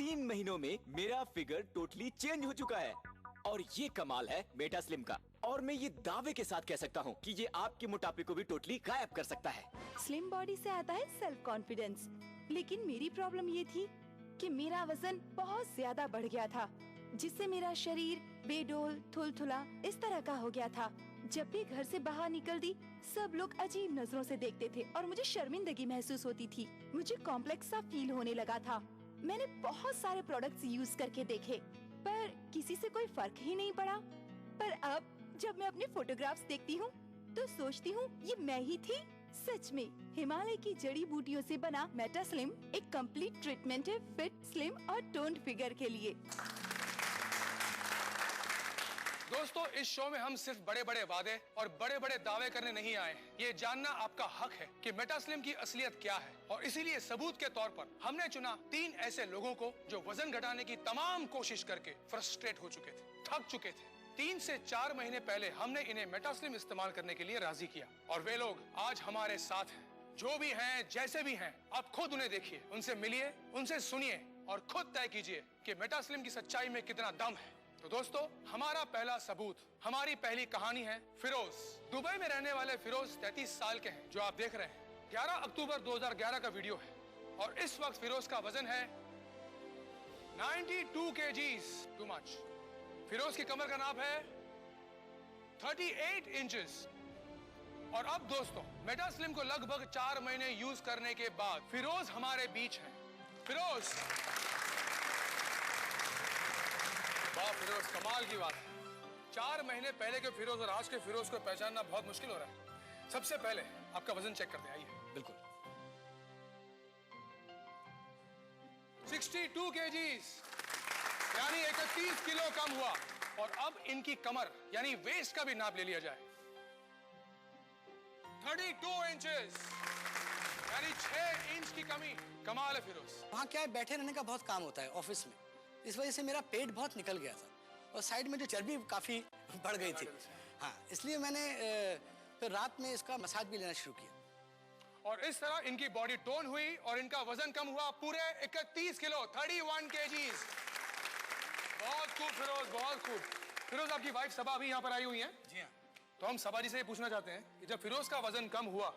3 महीनों में मेरा फिगर टोटली चेंज हो चुका है। और ये कमाल है मेटा स्लिम का। और मैं ये दावे के साथ कह सकता हूँ कि ये आपके मोटापे को भी टोटली गायब कर सकता है। स्लिम बॉडी से आता है सेल्फ कॉन्फिडेंस, लेकिन मेरी प्रॉब्लम ये थी कि मेरा वजन बहुत ज्यादा बढ़ गया था, जिससे मेरा शरीर बेडोल थुलथुला इस तरह का हो गया था। जब भी घर से बाहर निकलती सब लोग अजीब नजरों से देखते थे और मुझे शर्मिंदगी महसूस होती थी। मुझे कॉम्प्लेक्स सा फील होने लगा था। मैंने बहुत सारे प्रोडक्ट्स यूज करके देखे, पर किसी से कोई फर्क ही नहीं पड़ा। पर अब जब मैं अपने फोटोग्राफ्स देखती हूँ तो सोचती हूँ ये मैं ही थी। सच में हिमालय की जड़ी बूटियों से बना मेटा स्लिम एक कंप्लीट ट्रीटमेंट है फिट, स्लिम और टोन्ड फिगर के लिए। दोस्तों, इस शो में हम सिर्फ बड़े बड़े वादे और बड़े बड़े दावे करने नहीं आए हैं। ये जानना आपका हक है कि मेटा स्लिम की असलियत क्या है। और इसीलिए सबूत के तौर पर हमने चुना 3 ऐसे लोगों को जो वजन घटाने की तमाम कोशिश करके फ्रस्ट्रेट हो चुके थे, थक चुके थे। 3 से 4 महीने पहले हमने इन्हें मेटा स्लिम इस्तेमाल करने के लिए राजी किया और वे लोग आज हमारे साथ हैं। जो भी हैं, जैसे भी हैं, आप खुद उन्हें देखिए, उनसे मिलिए, उनसे सुनिए और खुद तय कीजिए कि मेटा स्लिम की सच्चाई में कितना दम है। तो दोस्तों, हमारा पहला सबूत, हमारी पहली कहानी है फिरोज। दुबई में रहने वाले फिरोज 33 साल के हैं, जो आप देख रहे हैं। 11 अक्टूबर 2011 का वीडियो है और इस वक्त फिरोज का वजन है 92 kgs, टू मच। फिरोज की कमर का नाप है 38 इंचेस। और अब दोस्तों, मेटा स्लिम को लगभग 4 महीने यूज करने के बाद फिरोज हमारे बीच है। फिरोज, वाह फिरोज, कमाल की बात है। 4 महीने पहले के फिरोज और आज के फिरोज को पहचानना बहुत मुश्किल हो रहा है। सबसे पहले आपका वजन चेक करते हैं, आइए। बिल्कुल। 62 kgs, यानी 31 किलो कम हुआ। और अब इनकी कमर यानी वेस्ट का भी नाप ले लिया जाए, 32 इंचेस, यानी 6 इंच की कमी। कमाल है फिरोज। वहाँ क्या है, बैठे रहने का बहुत काम होता है ऑफिस में, इस वजह से मेरा पेट बहुत निकल गया था और साइड में जो चर्बी काफी बढ़ गई थी। हाँ, इसलिए मैंने फिर रात में इसका मसाज भी लेना शुरू किया और इस तरह इनकी बॉडी टोन हुई और इनका वजन कम हुआ पूरे 31 किलो, 31 kgs। बहुत खूब फिरोज, बहुत खूब। फिरोज, आपकी वाइफ सबा अभी यहाँ पर आई हुई है। जी हाँ। तो हम सबा जी से ये पूछना चाहते हैं कि जब फिरोज का वजन कम हुआ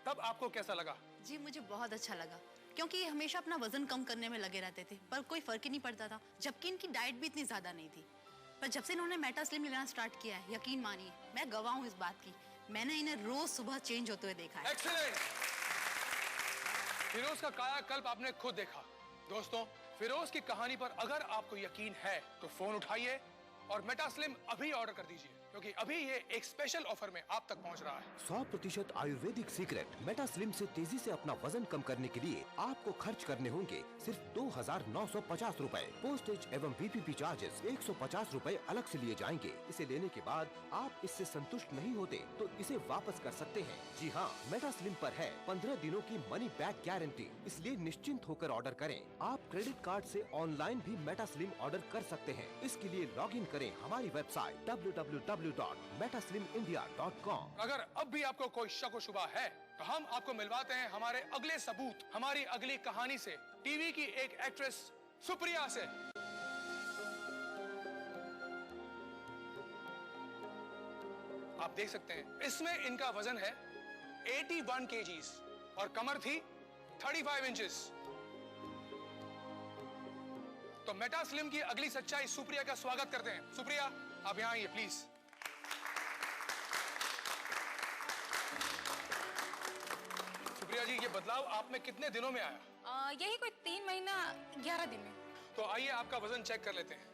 तब आपको कैसा लगा? जी, मुझे बहुत अच्छा लगा, क्योंकि ये हमेशा अपना वजन कम करने में लगे रहते थे पर कोई फर्क ही नहीं पड़ता था, जबकि इनकी डाइट भी इतनी ज्यादा नहीं थी। पर जब से इन्होंने मेटा स्लिम लेना स्टार्ट किया है, यकीन मानिए मैं गवाह हूँ इस बात की, मैंने इन्हें रोज सुबह चेंज होते हुए देखा है। एक्सीलेंट। फिरोज का कायाकल्प आपने खुद देखा। दोस्तों, फिरोज की कहानी पर अगर आपको यकीन है तो फोन उठाइए और मेटा स्लिम अभी ऑर्डर कर दीजिए, क्योंकि अभी ये एक स्पेशल ऑफर में आप तक पहुंच रहा है। 100% आयुर्वेदिक सीक्रेट मेटा स्लिम से तेजी से अपना वजन कम करने के लिए आपको खर्च करने होंगे सिर्फ 2950 रूपए। पोस्टेज एवं VPP चार्जेस 150 रूपए अलग से लिए जाएंगे। इसे लेने के बाद आप इससे संतुष्ट नहीं होते तो इसे वापस कर सकते हैं। जी हाँ, मेटा स्लिम पर है 15 दिनों की मनी बैक गारंटी, इसलिए निश्चिंत होकर ऑर्डर करें। आप क्रेडिट कार्ड से ऑनलाइन भी मेटा स्लिम ऑर्डर कर सकते हैं। इसके लिए लॉग इन करें हमारी वेबसाइट www.metaslimindia.com। अगर अब भी आपको कोई शक व शुबा है तो हम आपको मिलवाते हैं हमारे अगले सबूत, हमारी अगली कहानी से, टीवी की एक एक्ट्रेस सुप्रिया से। आप देख सकते हैं इसमें इनका वजन है 81 kgs और कमर थी 35 इंचेस। तो मेटा स्लिम की अगली सच्चाई सुप्रिया का स्वागत करते हैं। सुप्रिया, आप यहां आइए प्लीज। सुप्रिया जी, ये बदलाव आप में कितने दिनों में आया? यही कोई 3 महीना 11 दिन में। तो आइए आपका वजन चेक कर लेते हैं।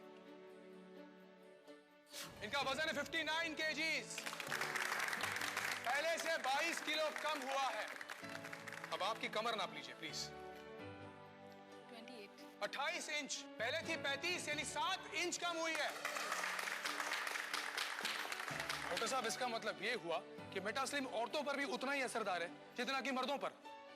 इनका वजन है 59 kgs, पहले से 22 किलो कम हुआ है। अब आपकी कमर नाप लीजिए प्लीज। 28 इंच, पहले थी 35, यानी 7 इंच कम हुई है। डॉक्टर साहब, इसका मतलब ये हुआ कि मेटा स्लिम औरतों पर भी उतना ही असरदार है जितना कि मर्दों पर।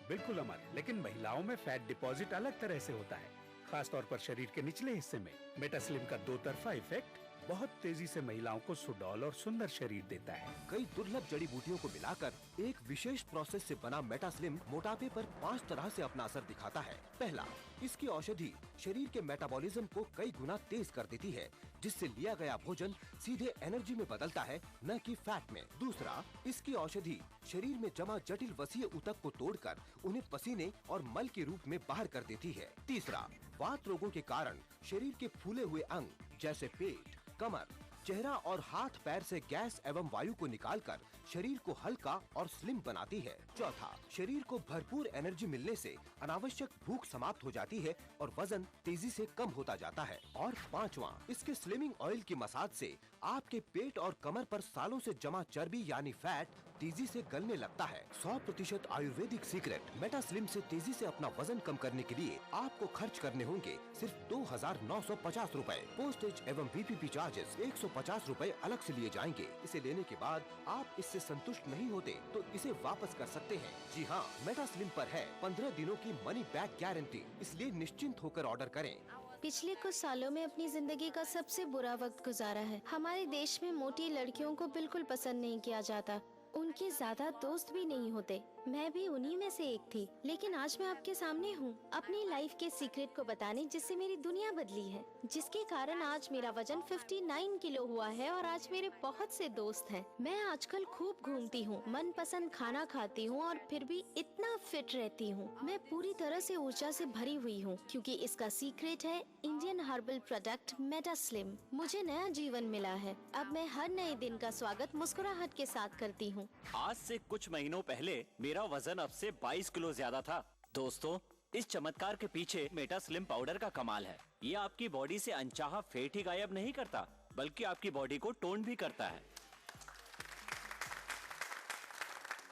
बिल्कुल अमर, लेकिन महिलाओं में फैट डिपॉजिट अलग तरह से होता है, खास तौर पर शरीर के निचले हिस्से में। मेटा स्लिम का 2 तरफा इफेक्ट बहुत तेजी से महिलाओं को सुडौल और सुंदर शरीर देता है। कई दुर्लभ जड़ी बूटियों को मिलाकर एक विशेष प्रोसेस से बना मेटास्लिम मोटापे पर 5 तरह से अपना असर दिखाता है। पहला, इसकी औषधि शरीर के मेटाबॉलिज्म को कई गुना तेज कर देती है, जिससे लिया गया भोजन सीधे एनर्जी में बदलता है, न कि फैट में। दूसरा, इसकी औषधि शरीर में जमा जटिल वसीय ऊतक को तोड़कर उन्हें पसीने और मल के रूप में बाहर कर देती है। तीसरा, वात रोगों के कारण शरीर के फूले हुए अंग जैसे पेट, कमर, चेहरा और हाथ पैर से गैस एवं वायु को निकालकर शरीर को हल्का और स्लिम बनाती है। चौथा, शरीर को भरपूर एनर्जी मिलने से अनावश्यक भूख समाप्त हो जाती है और वजन तेजी से कम होता जाता है। और पांचवा, इसके स्लिमिंग ऑयल की मसाज से आपके पेट और कमर पर सालों से जमा चर्बी यानी फैट तेजी से गलने लगता है। 100% आयुर्वेदिक सीक्रेट मेटास्लिम से तेजी से अपना वजन कम करने के लिए आपको खर्च करने होंगे सिर्फ 2950 रूपए। पोस्टेज एवं VPP चार्जेस 150 रूपए अलग से लिए जाएंगे। इसे लेने के बाद आप इससे संतुष्ट नहीं होते तो इसे वापस कर सकते हैं। जी हाँ, मेटास्लिम पर है 15 दिनों की मनी बैक गारंटी, इसलिए निश्चिंत होकर ऑर्डर करें। पिछले कुछ सालों में अपनी जिंदगी का सबसे बुरा वक्त गुजारा है। हमारे देश में मोटी लड़कियों को बिल्कुल पसंद नहीं किया जाता, उनके ज्यादा दोस्त भी नहीं होते। मैं भी उन्हीं में से एक थी, लेकिन आज मैं आपके सामने हूँ अपनी लाइफ के सीक्रेट को बताने, जिससे मेरी दुनिया बदली है, जिसके कारण आज मेरा वजन 59 किलो हुआ है और आज मेरे बहुत से दोस्त हैं। मैं आजकल खूब घूमती हूँ, मनपसंद खाना खाती हूँ और फिर भी इतना फिट रहती हूँ। मैं पूरी तरह से ऊर्जा से भरी हुई हूँ, क्योंकि इसका सीक्रेट है इंडियन हर्बल प्रोडक्ट मेटास्लिम। मुझे नया जीवन मिला है। अब मैं हर नए दिन का स्वागत मुस्कुराहट के साथ करती हूँ। आज से कुछ महीनों पहले मेरा वजन अब से 22 किलो ज्यादा था। दोस्तों, इस चमत्कार के पीछे मेटास्लिम पाउडर का कमाल है। ये आपकी बॉडी से अनचाहा फैट ही गायब नहीं करता, बल्कि आपकी बॉडी को टोन भी करता है।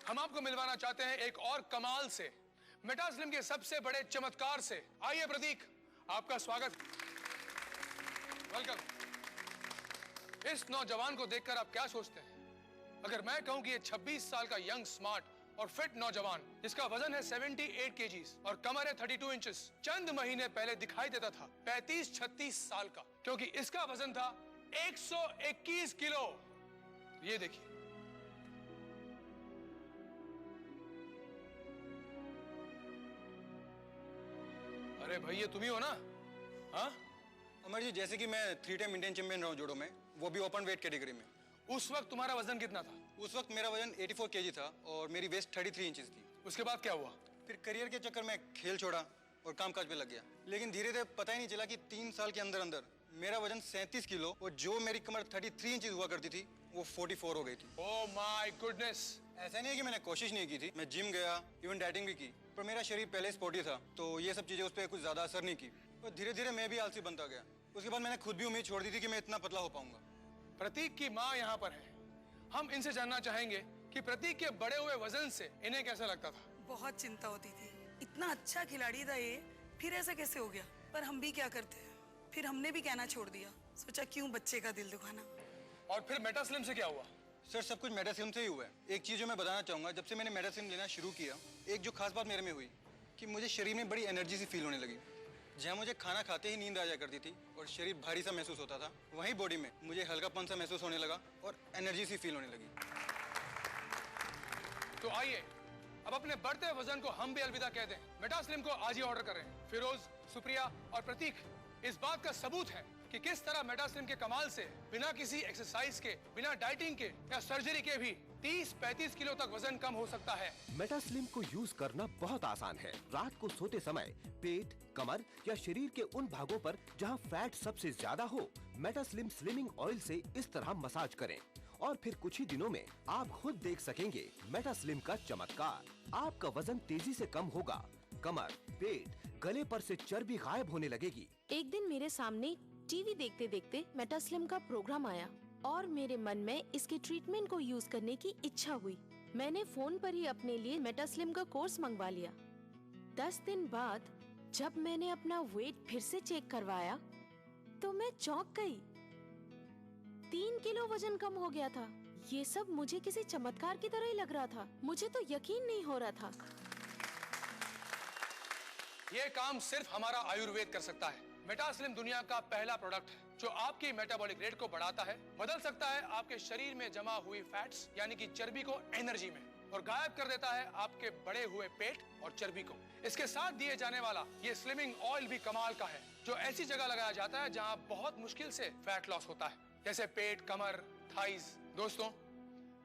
हम आपको मिलवाना चाहते हैं एक और कमाल से, मेटास्लिम के सबसे बड़े चमत्कार से। आइए प्रतीक, आपका स्वागत, वेलकम। इस नौजवान को देखकर आप क्या सोचते हैं? अगर मैं कहूं कि ये 26 साल का यंग, स्मार्ट और फिट नौजवान, जिसका वजन है 78 kgs और कमर है 32 इंचेस, चंद महीने पहले दिखाई देता था 35-36 साल का, क्योंकि इसका वजन था 121 किलो। ये देखिए, अरे भाई ये तुम ही हो ना? हाँ अमर जी, जैसे कि मैं 3 टाइम इंडियन चैंपियन रहा हूँ जूडो में, वो भी ओपन वेट कैटेगरी में। उस वक्त तुम्हारा वजन कितना था? उस वक्त मेरा वजन 84 kg था और मेरी वेस्ट 33 इंचेस थी। उसके बाद क्या हुआ? फिर करियर के चक्कर में खेल छोड़ा और कामकाज पे लग गया, लेकिन धीरे धीरे पता ही नहीं चला कि 3 साल के अंदर अंदर मेरा वजन 37 किलो और जो मेरी कमर 33 इंचेस हुआ करती थी वो 44 हो गई थी। Oh my goodness! ऐसा नहीं है कि मैंने कोशिश नहीं की थी, मैं जिम गया, इवन डाइटिंग भी की, पर मेरा शरीर पहले स्पोर्टी था, तो ये सब चीजें उस पर कुछ ज्यादा असर नहीं की और धीरे धीरे मैं भी आलसी बनता गया। उसके बाद मैंने खुद भी उम्मीद छोड़ दी थी कि मैं इतना पतला हो पाऊंगा। प्रतीक की माँ यहाँ पर है। हम इनसे जानना चाहेंगे कि प्रतीक के बड़े हुए वजन से इन्हें कैसा लगता था। बहुत चिंता होती थी, इतना अच्छा खिलाड़ी था ये, फिर ऐसा कैसे हो गया? पर हम भी क्या करते हैं, फिर हमने भी कहना छोड़ दिया, सोचा क्यों बच्चे का दिल दुखाना। और फिर मेटास्लिम से क्या हुआ? सर, सब कुछ मेटास्लिम से ही हुआ है। एक चीज जो मैं बताना चाहूंगा, जब से मैंने मेटास्लिम लेना शुरू किया, एक जो खास बात मेरे में हुई कि मुझे शरीर में बड़ी एनर्जी सी फील होने लगी। जहाँ मुझे खाना खाते ही नींद आ जाया करती थी और शरीर भारी सा महसूस होता था, वहीं बॉडी में मुझे हल्कापन सा महसूस होने लगा और एनर्जी सी फील होने लगी। तो आइए अब अपने बढ़ते वजन को हम भी अलविदा कहते हैं। मेटास्लिम को आज ही ऑर्डर करें। फिरोज, सुप्रिया और प्रतीक इस बात का सबूत है कि किस तरह मेटास्लिम के कमाल से बिना किसी एक्सरसाइज के, बिना डाइटिंग के या सर्जरी के भी 30-35 किलो तक वजन कम हो सकता है। मेटास्लिम को यूज करना बहुत आसान है। रात को सोते समय पेट, कमर या शरीर के उन भागों पर जहां फैट सबसे ज्यादा हो, मेटास्लिम स्लिमिंग ऑयल से इस तरह मसाज करें और फिर कुछ ही दिनों में आप खुद देख सकेंगे मेटास्लिम का चमत्कार। आपका वजन तेजी से कम होगा, कमर, पेट, गले पर से चर्बी गायब होने लगेगी। एक दिन मेरे सामने टीवी देखते देखते मेटास्लिम का प्रोग्राम आया और मेरे मन में इसके ट्रीटमेंट को यूज करने की इच्छा हुई। मैंने फोन पर ही अपने लिए मेटास्लिम का कोर्स मंगवा लिया। 10 दिन बाद जब मैंने अपना वेट फिर से चेक करवाया तो मैं चौंक गई। 3 किलो वजन कम हो गया था। ये सब मुझे किसी चमत्कार की तरह ही लग रहा था। मुझे तो यकीन नहीं हो रहा था। ये काम सिर्फ हमारा आयुर्वेद कर सकता है। मेटास्लिम दुनिया का पहला प्रोडक्ट है जो आपकी मेटाबॉलिक रेट को बढ़ाता है, बदल सकता है आपके शरीर में जमा हुई फैट्स यानी कि चर्बी को एनर्जी में, और गायब कर देता है आपके बढ़े हुए पेट और चर्बी को। इसके साथ दिए जाने वाला ये स्लिमिंग ऑयल भी कमाल का है, जो ऐसी जगह लगाया जाता है जहां बहुत मुश्किल से फैट लॉस होता है, जैसे पेट, कमर, थाइज। दोस्तों,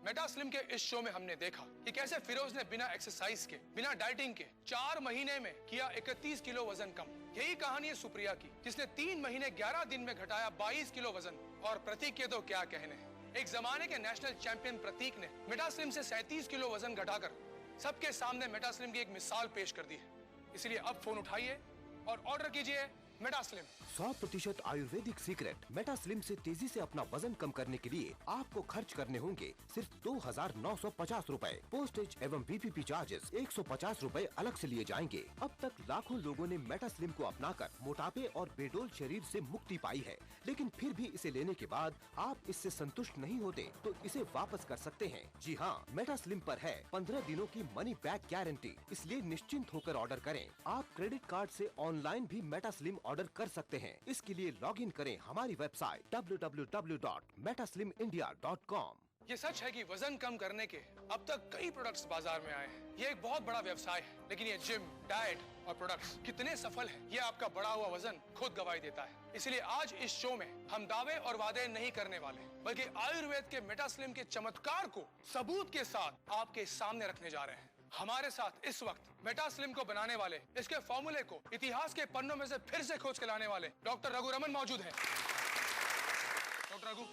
मेटास्लिम के इस शो में हमने देखा कि कैसे फिरोज ने बिना एक्सरसाइज के, बिना डाइटिंग के 4 महीने में किया 31 किलो वजन कम। यही कहानी है सुप्रिया की, जिसने 3 महीने 11 दिन में घटाया 22 किलो वजन। और प्रतीक के तो क्या कहने हैं, एक जमाने के नेशनल चैंपियन प्रतीक ने मेटास्लिम से 37 किलो वजन घटाकर सबके सामने मेटास्लिम की एक मिसाल पेश कर दी है। इसलिए अब फोन उठाइए और ऑर्डर कीजिए मेटास्लिम। 100% आयुर्वेदिक सीक्रेट मेटास्लिम से तेजी से अपना वजन कम करने के लिए आपको खर्च करने होंगे सिर्फ 2,950 रुपए। पोस्टेज एवं बीपीपी चार्जेस 150 रुपए अलग से लिए जाएंगे। अब तक लाखों लोगों ने मेटास्लिम को अपनाकर मोटापे और बेडोल शरीर से मुक्ति पाई है, लेकिन फिर भी इसे लेने के बाद आप इससे संतुष्ट नहीं होते तो इसे वापस कर सकते हैं। जी हाँ, मेटास्लिम पर है 15 दिनों की मनी बैक गारंटी, इसलिए निश्चिंत होकर ऑर्डर करें। आप क्रेडिट कार्ड से ऑनलाइन भी मेटास्लिम ऑर्डर कर सकते हैं। इसके लिए लॉगिन करें हमारी वेबसाइट www.metaslimindia.com। ये सच है कि वजन कम करने के अब तक कई प्रोडक्ट्स बाजार में आए हैं। ये एक बहुत बड़ा व्यवसाय है, लेकिन ये जिम, डाइट और प्रोडक्ट्स कितने सफल हैं, ये आपका बढ़ा हुआ वजन खुद गवाही देता है। इसलिए आज इस शो में हम दावे और वादे नहीं करने वाले, बल्कि आयुर्वेद के मेटास्लिम के चमत्कार को सबूत के साथ आपके सामने रखने जा रहे हैं। हमारे साथ इस वक्त मेटास्लिम को बनाने वाले, इसके फॉर्मूले को इतिहास के पन्नों में से फिर से खोज के लाने वाले डॉक्टर रघुरमन मौजूद हैं। डॉक्टर रघु,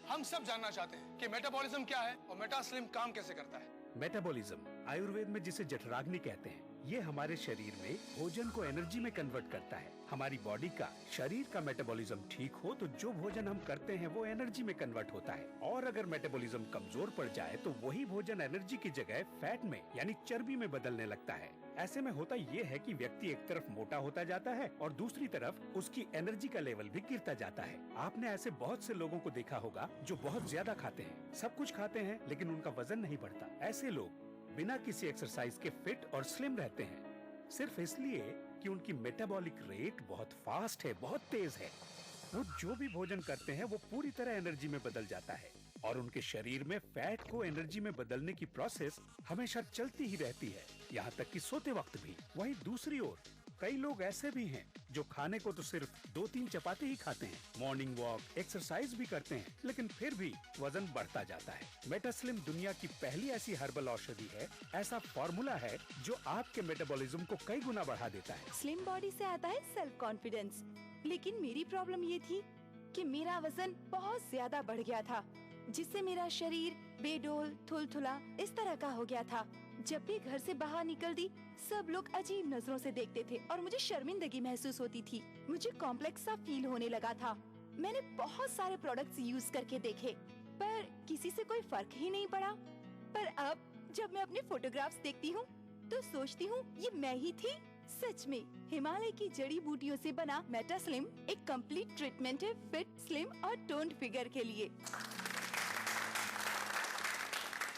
हम सब जानना चाहते हैं कि मेटाबॉलिज्म क्या है और मेटास्लिम काम कैसे करता है। मेटाबॉलिज्म आयुर्वेद में जिसे जठराग्नि कहते हैं, ये हमारे शरीर में भोजन को एनर्जी में कन्वर्ट करता है। हमारी बॉडी का, शरीर का मेटाबॉलिज्म ठीक हो तो जो भोजन हम करते हैं वो एनर्जी में कन्वर्ट होता है, और अगर मेटाबॉलिज्म कमजोर पड़ जाए तो वही भोजन एनर्जी की जगह फैट में यानी चर्बी में बदलने लगता है। ऐसे में होता ये है कि व्यक्ति एक तरफ मोटा होता जाता है और दूसरी तरफ उसकी एनर्जी का लेवल भी गिरता जाता है। आपने ऐसे बहुत से लोगों को देखा होगा जो बहुत ज्यादा खाते हैं, सब कुछ खाते हैं, लेकिन उनका वजन नहीं बढ़ता। ऐसे लोग बिना किसी एक्सरसाइज के फिट और स्लिम रहते हैं, सिर्फ इसलिए कि उनकी मेटाबॉलिक रेट बहुत फास्ट है, बहुत तेज है। वो जो भी भोजन करते हैं वो पूरी तरह एनर्जी में बदल जाता है, और उनके शरीर में फैट को एनर्जी में बदलने की प्रोसेस हमेशा चलती ही रहती है, यहाँ तक कि सोते वक्त भी। वहीं दूसरी ओर कई लोग ऐसे भी हैं जो खाने को तो सिर्फ 2-3 चपाती ही खाते हैं, मॉर्निंग वॉक, एक्सरसाइज भी करते हैं, लेकिन फिर भी वजन बढ़ता जाता है। मेटास्लिम दुनिया की पहली ऐसी हर्बल औषधि है, ऐसा फॉर्मूला है जो आपके मेटाबॉलिज्म को कई गुना बढ़ा देता है। स्लिम बॉडी से आता है सेल्फ कॉन्फिडेंस, लेकिन मेरी प्रॉब्लम ये थी कि मेरा वजन बहुत ज्यादा बढ़ गया था, जिससे मेरा शरीर बेडोल, थुलथुला इस तरह का हो गया था। जब भी घर से बाहर निकलती, सब लोग अजीब नजरों से देखते थे और मुझे शर्मिंदगी महसूस होती थी। मुझे कॉम्प्लेक्स सा फील होने लगा था। मैंने बहुत सारे प्रोडक्ट्स यूज करके देखे, पर किसी से कोई फर्क ही नहीं पड़ा। पर अब जब मैं अपने फोटोग्राफ्स देखती हूँ तो सोचती हूँ ये मैं ही थी। सच में हिमालय की जड़ी बूटियों से बना मेटास्लिम एक कंप्लीट ट्रीटमेंट है फिट, स्लिम और टोन्ड फिगर के लिए।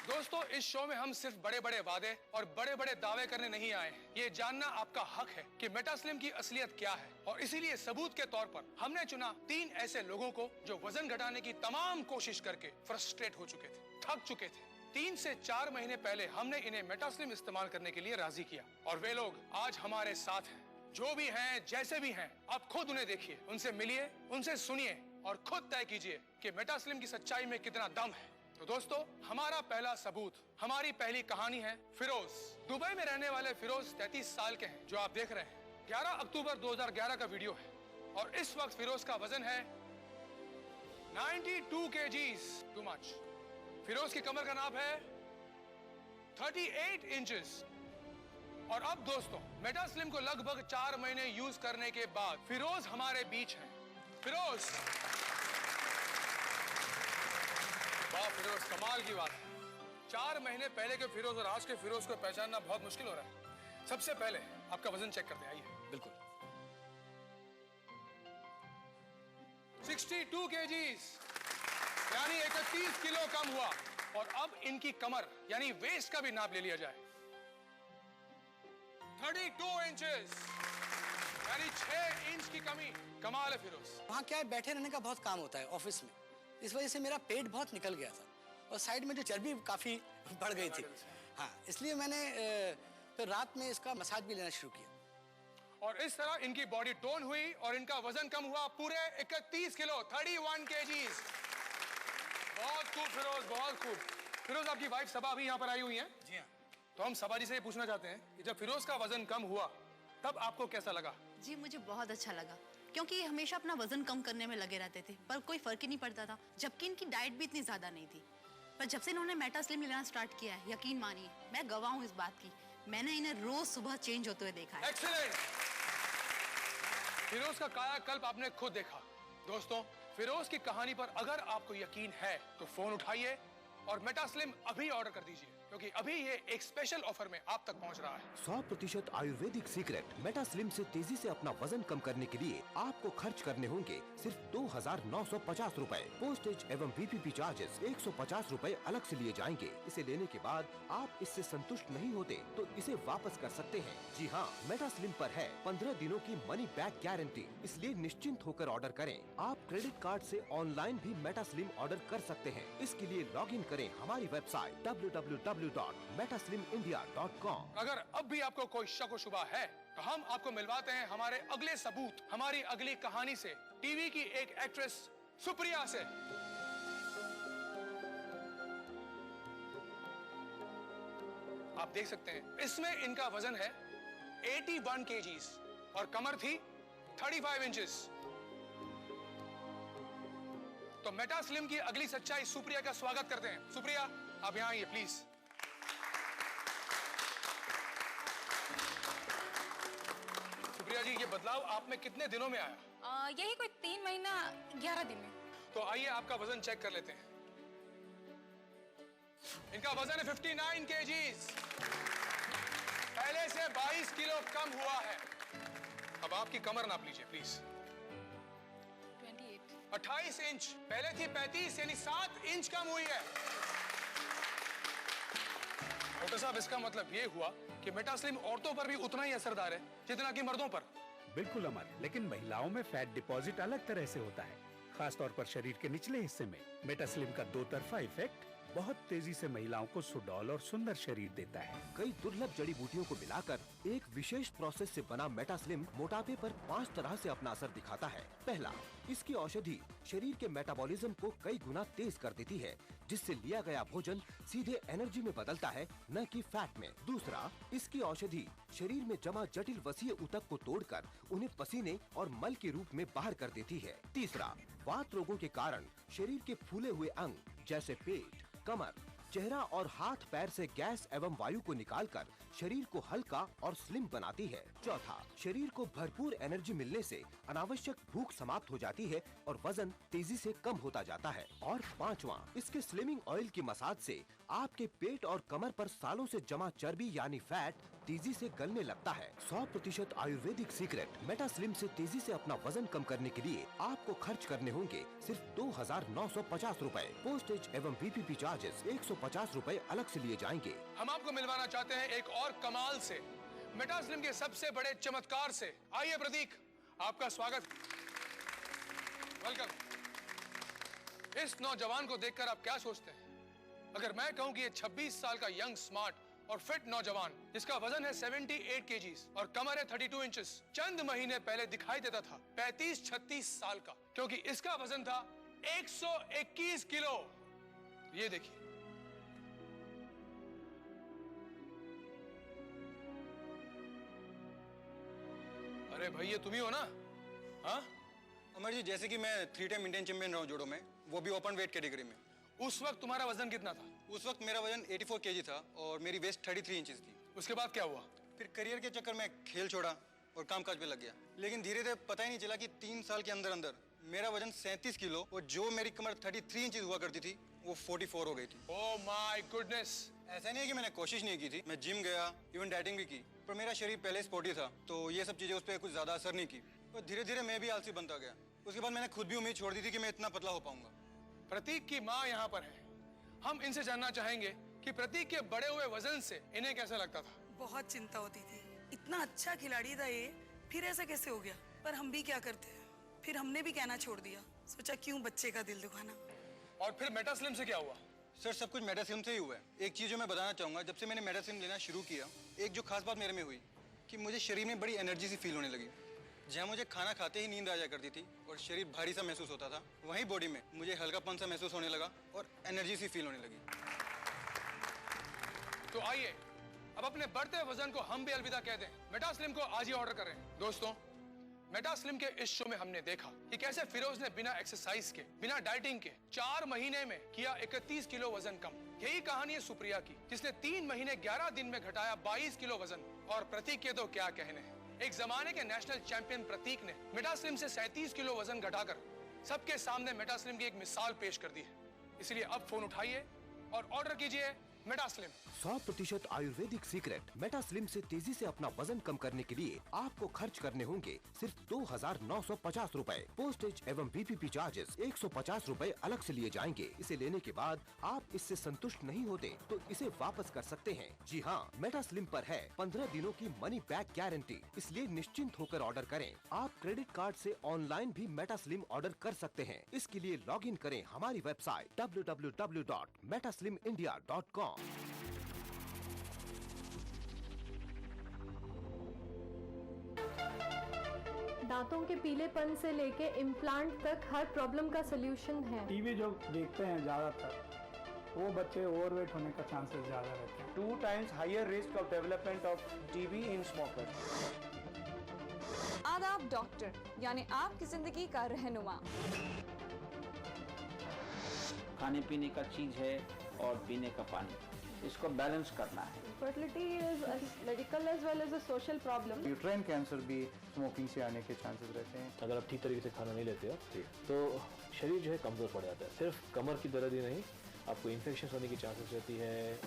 दोस्तों, इस शो में हम सिर्फ बड़े बड़े वादे और बड़े बड़े दावे करने नहीं आए हैं। ये जानना आपका हक है कि मेटास्लिम की असलियत क्या है, और इसीलिए सबूत के तौर पर हमने चुना 3 ऐसे लोगों को जो वजन घटाने की तमाम कोशिश करके फ्रस्ट्रेट हो चुके थे, थक चुके थे। 3 से 4 महीने पहले हमने इन्हें मेटास्लिम इस्तेमाल करने के लिए राजी किया, और वे लोग आज हमारे साथ हैं। जो भी हैं, जैसे भी हैं, आप खुद उन्हें देखिए, उनसे मिलिए, उनसे सुनिए और खुद तय कीजिए कि मेटास्लिम की सच्चाई में कितना दम है। तो दोस्तों, हमारा पहला सबूत, हमारी पहली कहानी है फिरोज। दुबई में रहने वाले फिरोज 33 साल के हैं, जो आप देख रहे हैं। 11 अक्टूबर 2011 का वीडियो है, और इस वक्त फिरोज का वजन है 92 kgs, टू मच। फिरोज की कमर का नाप है 38 इंचेस। और अब दोस्तों, मेटास्लिम को लगभग 4 महीने यूज करने के बाद फिरोज हमारे बीच हैं। फिरोज, वाह फिरोज, कमाल की बात है। 4 महीने पहले के फिरोज और आज के फिरोज को पहचानना बहुत मुश्किल हो रहा है। सबसे पहले आपका वजन चेक करते हैं, आइए। बिल्कुल। 62 kgs, यानी 31 किलो कम हुआ। और अब इनकी कमर यानी वेस्ट का भी नाप ले लिया जाए, 32 इंचेस, यानी 6 इंच की कमी। कमाल है फिरोज। वहाँ क्या है, बैठे रहने का बहुत काम होता है ऑफिस में, इस वजह से मेरा पेट बहुत निकल गया था और साइड में जो चर्बी काफ़ी बढ़ गई थी। हाँ, इसलिए मैंने फिर रात में इसका मसाज भी लेना शुरू किया। और इस तरह इनकी बॉडी टोन हुई और इनका वजन कम हुआ पूरे 31 किलो, 31 kgs। बहुत खूब फिरोज, बहुत खूब। फिरोज, आपकी वाइफ सबा अभी यहाँ पर आई हुई है। जी हाँ। तो हम सबा जी से ये पूछना चाहते हैं कि जब फिरोज का वजन कम हुआ तब आपको कैसा लगा? जी मुझे बहुत अच्छा लगा, क्योंकि ये हमेशा अपना वजन कम करने में लगे रहते थे पर कोई फर्क ही नहीं पड़ता था, जबकि इनकी डाइट भी इतनी ज्यादा नहीं थी। पर जब से इन्होंने मेटा स्लिम लेना स्टार्ट किया है, यकीन मानिए मैं गवाह हूँ इस बात की, मैंने इन्हें रोज सुबह चेंज होते हुए देखा है। एक्सीलेंट। फिरोज का कायाकल्प आपने खुद देखा। दोस्तों, फिरोज की कहानी पर अगर आपको यकीन है तो फोन उठाइए और मेटा स्लिम अभी ऑर्डर कर दीजिए, क्योंकि अभी ये एक स्पेशल ऑफर में आप तक पहुंच रहा है। 100% आयुर्वेदिक सीक्रेट मेटा स्लिम से तेजी से अपना वजन कम करने के लिए आपको खर्च करने होंगे सिर्फ 2,950 रूपए। पोस्टेज एवं VPP चार्जेस 150 रूपए अलग से लिए जाएंगे। इसे लेने के बाद आप इससे संतुष्ट नहीं होते तो इसे वापस कर सकते हैं। जी हाँ, मेटा स्लिम पर है 15 दिनों की मनी बैक गारंटी, इसलिए निश्चिंत होकर ऑर्डर करें। आप क्रेडिट कार्ड से ऑनलाइन भी मेटा स्लिम ऑर्डर कर सकते हैं। इसके लिए लॉग इन करें हमारी वेबसाइट www.metaslimindia.com। अगर अब भी आपको कोई शक व शुबा है तो हम आपको मिलवाते हैं हमारे अगले सबूत, हमारी अगली कहानी से, टीवी की एक एक्ट्रेस सुप्रिया से। आप देख सकते हैं इसमें इनका वजन है 81 kgs और कमर थी 35 इंचेस। तो मेटा स्लिम की अगली सच्चाई सुप्रिया का स्वागत करते हैं। सुप्रिया, आप यहाँ आइए प्लीज। सुप्रिया जी, ये बदलाव आप में कितने दिनों में आया? यही कोई 3 महीना 11 दिन में। तो आइए आपका वजन चेक कर लेते हैं। इनका वजन है 59 kgs, पहले से 22 किलो कम हुआ है। अब आपकी कमर नाप लीजिए प्लीज। 28 इंच, पहले थी 35, यानी 7 इंच कम हुई है। डॉक्टर साहब, इसका मतलब ये हुआ कि मेटा स्लिम औरतों पर भी उतना ही असरदार है जितना कि मर्दों पर। बिल्कुल अमर, लेकिन महिलाओं में फैट डिपॉजिट अलग तरह से होता है, खास तौर पर शरीर के निचले हिस्से में। मेटा स्लिम का दो तरफा इफेक्ट बहुत तेजी से महिलाओं को सुडौल और सुंदर शरीर देता है। कई दुर्लभ जड़ी बूटियों को मिलाकर एक विशेष प्रोसेस से बना मेटा स्लिम मोटापे पर 5 तरह से अपना असर दिखाता है। पहला, इसकी औषधि शरीर के मेटाबॉलिज्म को कई गुना तेज कर देती है, जिससे लिया गया भोजन सीधे एनर्जी में बदलता है, न कि फैट में। दूसरा, इसकी औषधि शरीर में जमा जटिल वसीय ऊतक को तोड़कर उन्हें पसीने और मल के रूप में बाहर कर देती है। तीसरा, वात रोगों के कारण शरीर के फूले हुए अंग जैसे पेट, कमर, चेहरा और हाथ पैर से गैस एवं वायु को निकालकर शरीर को हल्का और स्लिम बनाती है। चौथा, शरीर को भरपूर एनर्जी मिलने से अनावश्यक भूख समाप्त हो जाती है और वजन तेजी से कम होता जाता है। और पांचवा, इसके स्लिमिंग ऑयल की मसाज से आपके पेट और कमर पर सालों से जमा चर्बी यानी फैट तेजी से गलने लगता है। 100% आयुर्वेदिक सीक्रेट मेटा स्लिम से तेजी से अपना वजन कम करने के लिए आपको खर्च करने होंगे सिर्फ 2,950 रूपए। पोस्टेज एवं VPP चार्जेस 150 रूपए अलग से लिए जाएंगे। हम आपको मिलवाना चाहते हैं एक और कमाल से, मेटा स्लिम के सबसे बड़े चमत्कार से। आइए प्रतीक, आपका स्वागत, वेलकम। इस नौजवान को देखकर आप क्या सोचते हैं? अगर मैं कहूं कि ये 26 साल का यंग, स्मार्ट और फिट नौजवान जिसका वजन है 78 kgs और कमर है 32 इंचेस, चंद महीने पहले दिखाई देता था 35-36 साल का, क्योंकि इसका वजन था 121 किलो। ये देखिए, अरे भाई ये तुम ही हो ना? हाँ अमर जी, जैसे कि मैं 3 टाइम इंडियन चैंपियन रहा हूँ जोड़ो में, वो भी ओपन वेट कैटेगरी में। उस वक्त तुम्हारा वजन कितना था? उस वक्त मेरा वजन 84 kg था और मेरी वेस्ट 33 इंचेस थी। उसके बाद क्या हुआ? फिर करियर के चक्कर में खेल छोड़ा और कामकाज पे लग गया, लेकिन धीरे धीरे पता ही नहीं चला कि 3 साल के अंदर अंदर मेरा वजन 37 किलो और जो मेरी कमर 33 इंचेस हुआ करती थी वो 44 हो गई थी। Oh my goodness. ऐसा नहीं है कि मैंने कोशिश नहीं की थी, मैं जिम गया, इवन डाइटिंग भी की, पर मेरा शरीर पहले स्पोर्टी था तो ये सब चीजें उस पर कुछ ज्यादा असर नहीं की और धीरे धीरे मैं भी आलसी बनता गया। उसके बाद मैंने खुद भी उम्मीद छोड़ दी थी कि मैं इतना पतला हो पाऊंगा। प्रतीक की माँ यहाँ पर है, हम इनसे जानना चाहेंगे कि प्रतीक के बढ़े हुए वजन से इन्हें कैसा लगता था। बहुत चिंता होती थी, इतना अच्छा खिलाड़ी था ये, फिर ऐसा कैसे हो गया? पर हम भी क्या करते हैं, फिर हमने भी कहना छोड़ दिया। सोचा क्यों बच्चे का दिल दुखाना। और फिर मेटास्लिम से क्या हुआ? सर सब कुछ मेटास्लिम से ही हुआ है। एक चीज़ जो मैं बताना चाहूँगा, जब से मैंने मेटास्लिम लेना शुरू किया, एक जो खास बात मेरे में हुई कि मुझे शरीर में बड़ी एनर्जी सी फील होने लगी। जहाँ मुझे खाना खाते ही नींद आ जाया करती थी और शरीर भारी सा महसूस होता था, वहीं बॉडी में मुझे हल्कापन सा महसूस होने लगा और एनर्जी सी फील होने लगी। तो आइए अब अपने बढ़ते वजन को हम भी अलविदा कह दें। मेटास्लिम को आज ही ऑर्डर करें। दोस्तों, मेटास्लिम के इस शो में हमने देखा कि कैसे फिरोज ने बिना एक्सरसाइज के, बिना डाइटिंग के 4 महीने में किया 31 किलो वजन कम। यही कहानी है सुप्रिया की, जिसने 3 महीने 11 दिन में घटाया 22 किलो वजन। और प्रतीक के तो क्या कहने हैं। एक जमाने के नेशनल चैंपियन प्रतीक ने मेटास्लिम से 37 किलो वजन घटाकर सबके सामने मेटास्लिम की एक मिसाल पेश कर दी है। इसलिए अब फोन उठाइए और ऑर्डर कीजिए मेटास्लिम। 100% आयुर्वेदिक सीक्रेट मेटास्लिम से तेजी से अपना वजन कम करने के लिए आपको खर्च करने होंगे सिर्फ 2,950 रूपए। पोस्टेज एवं बीपीपी चार्जेस 150 रूपए अलग से लिए जाएंगे। इसे लेने के बाद आप इससे संतुष्ट नहीं होते तो इसे वापस कर सकते हैं। जी हाँ, मेटास्लिम पर है 15 दिनों की मनी बैक गारंटी, इसलिए निश्चिंत होकर ऑर्डर करें। आप क्रेडिट कार्ड से ऑनलाइन भी मेटास्लिम ऑर्डर कर सकते हैं। इसके लिए लॉग इन करें हमारी वेबसाइट www.metaslimindia.com। दांतों के पीलेपन से लेके इम्प्लांट तक हर प्रॉब्लम का सलूशन है। टीवी जो देखते हैं ज़्यादातर, वो बच्चे ओवरवेट होने का चांसेस ज़्यादा रहते हैं। 2 times higher risk of development of TB in smokers. आदाब डॉक्टर, यानी आपकी जिंदगी का रहनुमा। खाने पीने का चीज है और पीने का पानी, इसको बैलेंस करना है। Fertility is medical as well as a social problem. Uterine cancer भी स्मोकिंग से आने के चांसेस रहते हैं। अगर आप ठीक तरीके से खाना नहीं लेते हो तो शरीर जो है कमज़ोर पड़ जाता है। सिर्फ कमर की दर्द ही नहीं, आपको इन्फेक्शन होने की चांसेस रहती है।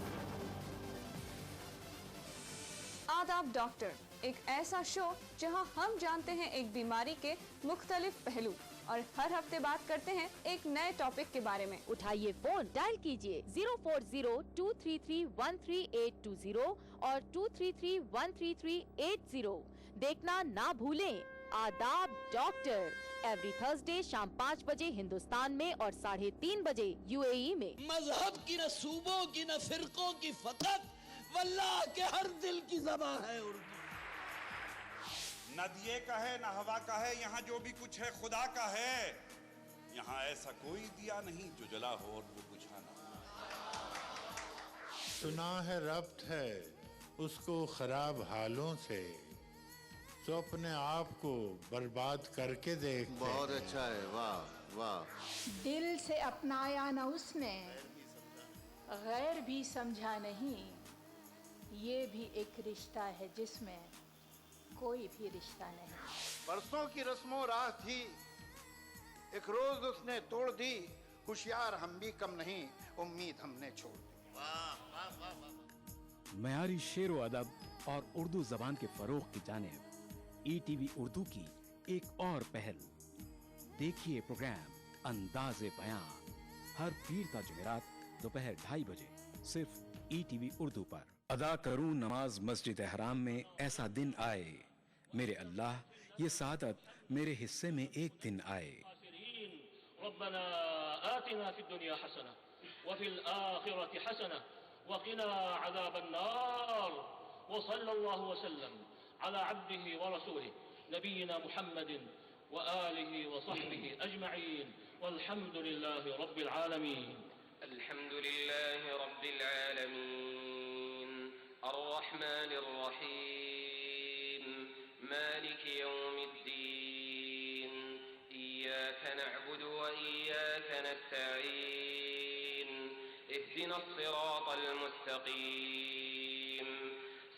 आदाब डॉक्टर, एक ऐसा शो जहां हम जानते हैं एक बीमारी के मुख्तलिफ पहलू और हर हफ्ते बात करते हैं एक नए टॉपिक के बारे में। उठाइए फोन, डायल कीजिए 040-233-13820 और 233-13380। देखना ना भूलें आदाब डॉक्टर, एवरी थर्सडे शाम 5 बजे हिंदुस्तान में और 3:30 बजे यूएई में। मजहब की न सूबों की न फिरकों की फकत वल्लाह के हर दिल की ज़बान है उर्दू। न दिए का है न हवा का है, यहाँ जो भी कुछ है खुदा का है। यहाँ ऐसा कोई दिया नहीं जो जला हो और वो बुझा ना। सुना है रब्त है उसको खराब हालों से, तो अपने आप को बर्बाद करके देख। बहुत अच्छा है, वाह वाह। दिल से अपनाया न उसने, गैर भी समझा नहीं। ये भी एक रिश्ता है जिसमें कोई भी रिश्ता नहीं। बरसों की रस्मों राह थी, एक रोज उसने तोड़ दी। होशियार हम भी कम नहीं, उम्मीद हमने छोड़ दी। मयारी शेर व अदब और उर्दू जबान के फरोग की जानिब ETV उर्दू की एक और पहल। देखिए प्रोग्राम अंदाज़े बयां हर पीर ता जुमेरात दोपहर 2:30 बजे सिर्फ ETV उर्दू पर। अदा करूं नमाज मस्जिद हराम में ऐसा दिन आए, मेरे अल्लाह ये सादत मेरे हिस्से में एक दिन आए। रब्बना आतिना फिद दुनिया हसना व फिल आखिरति हसना व क़िना अज़ाबन नार व सल्लल्लाहु वसल्लम अला अब्दिही व रसूलिही नबीना मुहम्मदिन व आलिही व सहबिही अजमईन वल्हम्दुलिल्लाहि रब्बिल आलमीन। अल्हम्दुलिल्लाहि रब्बिल आलमीन अर्रहमानिर रहीम मालिकि यौमिद्दीन इय्याक नअबुदु व इय्याक नस्तईन इहदिनस सिरातल मुस्तकीम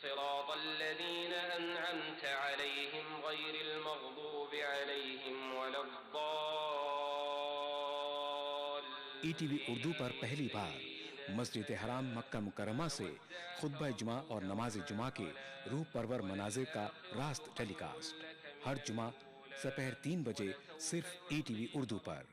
सिरातल लज़ीना अनअमत अलैहिम गैरिल मग़दूबि अलैहिम वलद्दाल्लीन। ETV उर्दू पर पहली बार मस्जिद हराम मक्का मुकरमा से खुतबा जुमा और नमाज जुमा के रूह परवर मनाजिर का रास्त टेलीकास्ट हर जुमा दोपहर 3 बजे सिर्फ ETV उर्दू पर।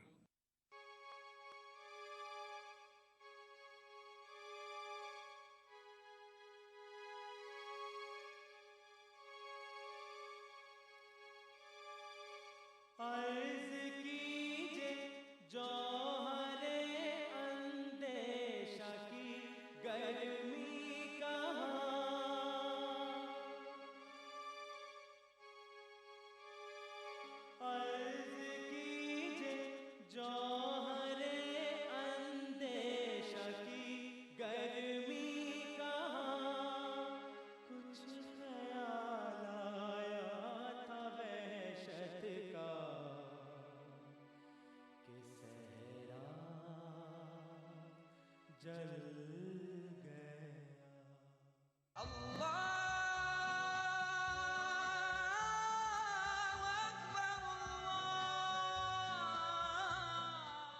चल गया।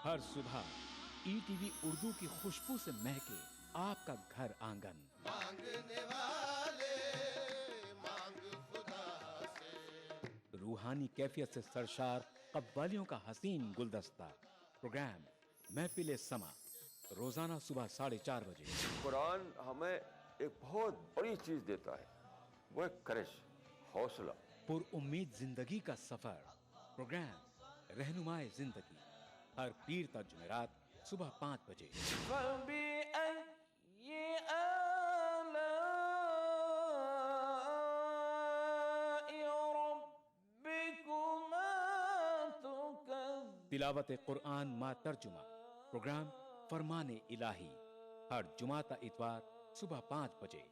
हर सुबह ईटीवी उर्दू की खुशबू से महके आपका घर आंगन। मांगने वाले मांग खुदा से। रूहानी कैफियत से सरशार कव्वालियों का हसीन गुलदस्ता। प्रोग्राम महफिल समा, रोजाना सुबह 4:30 बजे। कुरान हमें एक बहुत बड़ी चीज देता है, वो एक करिश, हौसला। पुरउम्मीद जिंदगी का सफर। प्रोग्राम रहनुमाए जिंदगी, हर पीर तक जुमेरात सुबह 5 बजे। तिलावत कुरान मा तर्जुमा। प्रोग्राम फरमाने इलाही, हर जुमाता इतवार सुबह 5 बजे।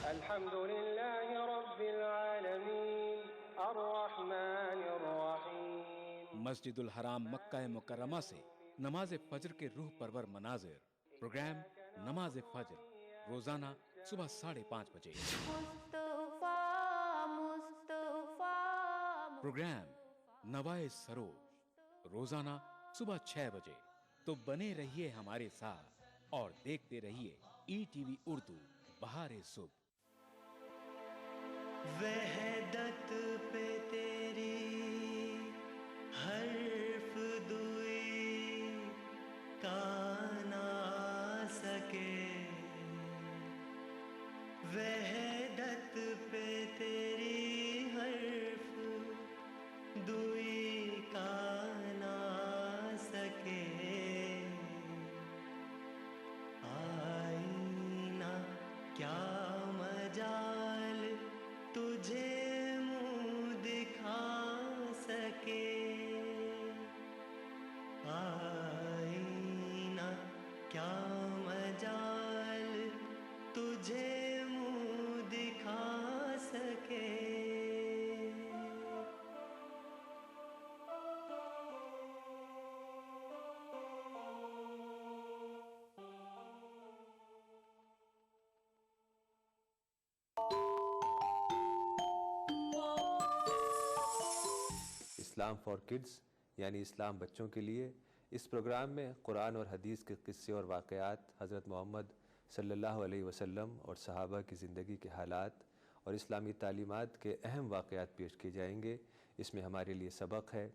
अल्हम्दुलिल्लाहि रब्बिल आलमीन अर्रहमानिर रहीम। मस्जिदुल हराम मक्का मुकर्रमा से नमाज फजर के रूह परवर मनाजिर। प्रोग्राम नमाज फजर, रोजाना सुबह 5:30 बजे। प्रोग्राम नवाए सरोज, रोजाना सुबह 6 बजे। तो बने रहिए हमारे साथ और देखते रहिए ईटीवी उर्दू बहारे सुबह। वहदत पे तेरी हर्फ दुई का ना सके, वहदत पे तेरी हर्फ दुई का ना सके। आईना क्या मजाल तुझे मुँह दिखा सके। आईना क्या मजाल तुझे मुँह दिखा सके। इस्लाम फॉर किड्स यानी इस्लाम बच्चों के लिए। इस प्रोग्राम में कुरान और हदीस के किस्से और वाक़यात, हज़रत मोहम्मद सल्लल्लाहु अलैहि वसल्लम और सहाबा की ज़िंदगी के हालात और इस्लामी तालीमात के अहम वाक़यात पेश किए जाएंगे। इसमें हमारे लिए सबक है,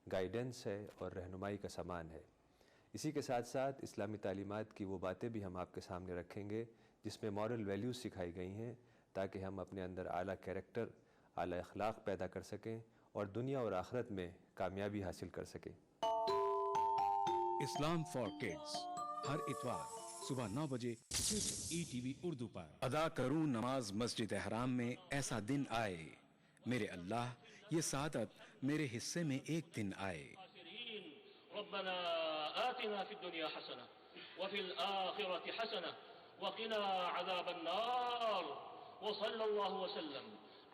गाइडेंस है और रहनुमाई का सामान है। इसी के साथ साथ इस्लामी तालीमात की वो बातें भी हम आपके सामने रखेंगे जिसमें मॉरल वैल्यूज़ सिखाई गई हैं, ताकि हम अपने अंदर आला कैरेक्टर, आला अखलाक पैदा कर सकें और दुनिया और आखिरत में कामयाबी हासिल कर सकें। इस्लाम फॉर किड्स हर इतवार सुबह 9 बजे सिर्फ ईटीवी उर्दू पर। अदा करूं नमाज मस्जिद हराम में, ऐसा दिन आए मेरे अल्लाह, ये सादत मेरे हिस्से में एक दिन आए। रब्बना आतिना फिद दुनिया हसना व फिल आखिरति हसना व क़िना अज़ाबन नार व सल्लल्लाहु वसल्लम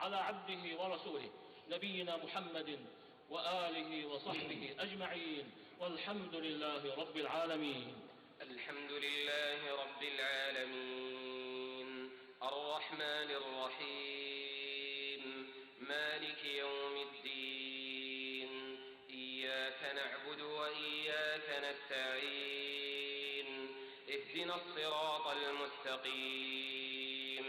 अला अब्दिही व रसूलिही नबीना मुहम्मदिन व आलिही व सहबिही अजमईन वल्हम्दुलिल्लाहि रब्बिल आलमीन। अल्हम्दुलिल्लाहि रब्बिल आलमीन अर्रहमानिर रहीम मालिकि यौमिद्दीन इय्याक नअबुदु व इय्याक नस्तईन इहदिनस सिरातल मुस्तकीम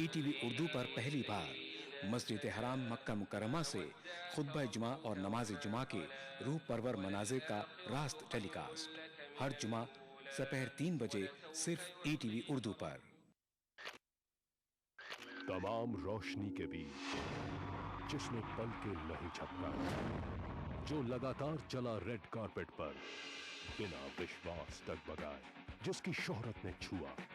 ईटीवी उर्दू पर पहली बार मस्जिद हराम मक्का मुकर्रमा से खुतबा जुमा और नमाज जुमा के रूह परवर मनाजिर का रास्त टेलीकास्ट हर जुमा दोपहर 3 बजे सिर्फ ईटीवी उर्दू पर। तमाम रोशनी के बीच जिसने पल के नहीं झपका, जो लगातार चला रेड कारपेट पर बिना विश्वास तक बगाए, जिसकी शोहरत ने छुआ